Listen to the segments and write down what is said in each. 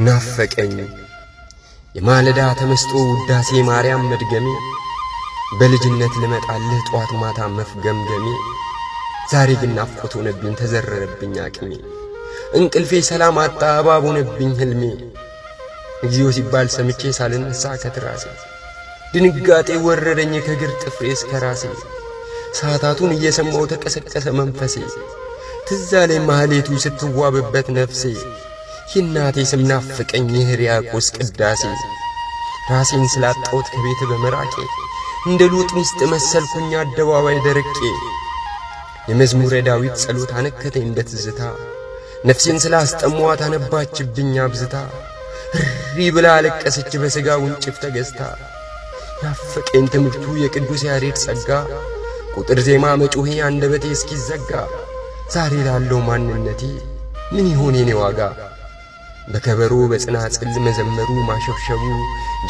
ናፈቀኝ የማለዳ ተመስጦ ውዳሴ ማርያም መድገሜ በልጅነት ልመጣልህ ጧት ማታ መፍገምገሜ ዛሬ ግን ናፍቆት ሆነብኝ ተዘረረብኝ አቅሜ እንቅልፌ ሰላም አጣ እባብ ሆነብኝ ህልሜ እግዚኦ ሲባል ሰምቼ ሳልነሳ ከትራሴ ድንጋጤ ወረረኝ ከግር ጥፍሬ እስከ ራሴ ሰዓታቱን እየሰማው ተቀሰቀሰ መንፈሴ ትዝ አለኝ ማህሌቱ ስትዋብበት ነፍሴ የእናቴ ስም ናፈቀኝ የሕርያቆስ ቅዳሴ ራሴን ስላጣሁት ከቤት በመራቄ እንደ ሎጥ ሚስት መሰልኩኝ አደባባይ ደረቄ የመዝሙረ ዳዊት ጸሎት አነከተኝ በትዝታ ነፍሴን ስላስጠሟት አነባችብኝ አብዝታ እሪ ብላ አለቀሰች በሥጋ ውንጭፍ ተገዝታ ናፈቀኝ ትምህርቱ የቅዱስ ያሬድ ጸጋ ቁጥር ዜማ መጮሄ አንደበቴ እስኪዘጋ ዛሬ ላለው ማንነቴ ምን ይሆን የኔ ዋጋ በከበሮ በጽናጽል መዘመሩ ማሸብሸቡ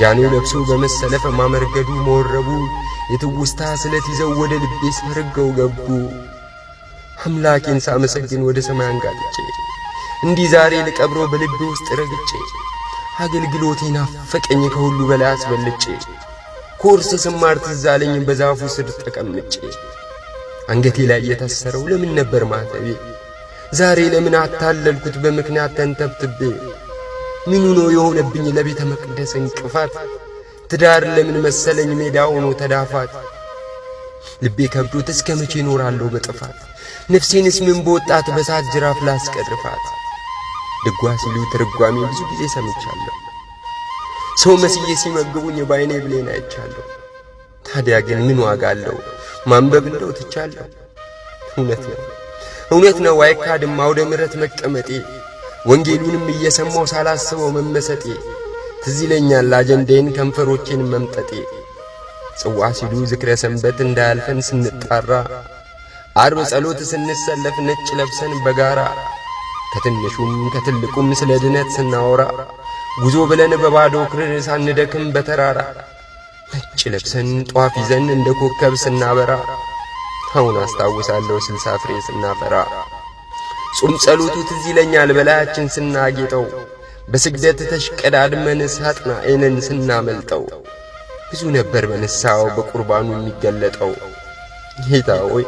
ጃኖ ለብሶ በመሰለፍ ማመርገዱ መወረቡ የትውስታ ስለት ይዘው ወደ ልቤ ሰርገው ገቡ አምላኬን ሳመሰግን ወደ ሰማይ አንጋጥጬ እንዲህ ዛሬ ልቀብሮ በልቤ ውስጥ ረግጬ አገልግሎቴ ናፈቀኝ ከሁሉ በላይ አስበልጬ ኮርስ ስማር ትዝ አለኝ በዛፉ ስር ተቀምጬ አንገቴ ላይ የታሰረው ለምን ነበር ማተቤ ዛሬ ለምን አታለልኩት በምክንያት ተንተብትቤ ምኑ ነው የሆነብኝ ለቤተ መቅደስ እንቅፋት ትዳር ለምን መሰለኝ ሜዳ ሆኖ ተዳፋት ልቤ ከብዶት እስከ መቼ እኖራለሁ በጥፋት ነፍሴንስ ምን በወጣት በሳት ጅራፍ ላስቀርፋት ድጓ ሲሉ ትርጓሜ ብዙ ጊዜ ሰምቻለሁ ሰው መስዬ ሲመግቡኝ ባይኔ ብሌን አይቻለሁ ታዲያ ግን ምን ዋጋ አለው ማንበብ እንደው ትቻለሁ እውነት ነው አይካድም አውደ ምሕረት መቀመጤ ወንጌሉንም እየሰማው ሳላስበው መመሰጤ ትዝ ይለኛል አጀንዳዬን ከንፈሮቼን መምጠጤ ጽዋ ሲሉ ዝክረ ሰንበት እንዳያልፈን ስንጣራ ዓርብ ጸሎት ስንሰለፍ ነጭ ለብሰን በጋራ ከትንሹም ከትልቁም ስለ ድነት ስናወራ ጉዞ ብለን በባዶ እግር ሳንደክም በተራራ ነጭ ለብሰን ጧፍ ይዘን እንደ ኮከብ ስናበራ አሁን አስታውሳለሁ 60 ፍሬ ስናፈራ ጾም ጸሎቱ ትዝ ይለኛል በላያችን ስናጌጠው በስግደት ተሽቀዳድመን ሳጥናኤልን ስናመልጠው ብዙ ነበር በንስሐው በቁርባኑ የሚገለጠው ጌታ ሆይ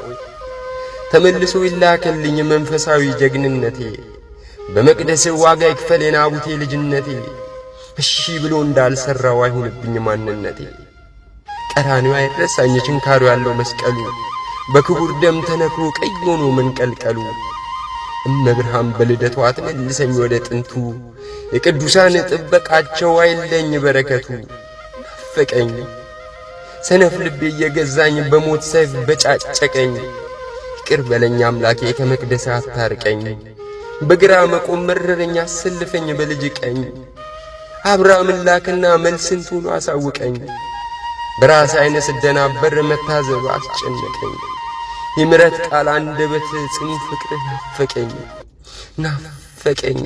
ተመልሶ ይላከልኝ መንፈሳዊ ጀግንነቴ በመቅደስ ዋጋ ይክፈል የናቡቴ ልጅነቴ እሺ ብሎ እንዳልሰራው አይሁንብኝ ማንነቴ ቀራንዮ አይረሳኝ ችንካሩ ያለው መስቀሉ በክቡር ደም ተነክሮ ቀይ ሆኖ መንቀልቀሉ እመብርሃን በልደቷ ትመልሰኝ ወደ ጥንቱ የቅዱሳን ጥበቃቸው አይለኝ በረከቱ ናፈቀኝ ሰነፍ ልቤ እየገዛኝ በሞት ሰይፍ በጫጨቀኝ ይቅር በለኝ አምላኬ ከመቅደስ አታርቀኝ በግራ መቆም መረረኝ አሰልፈኝ በልጅ ቀኝ አብርሃም ላክና መልስን ቶሎ አሳውቀኝ በራስ አይነ ስደናበር መታዘብ አስጨነቀኝ የምሕረት ቃል አንደበት ጽኑ ፍቅር ናፈቀኝ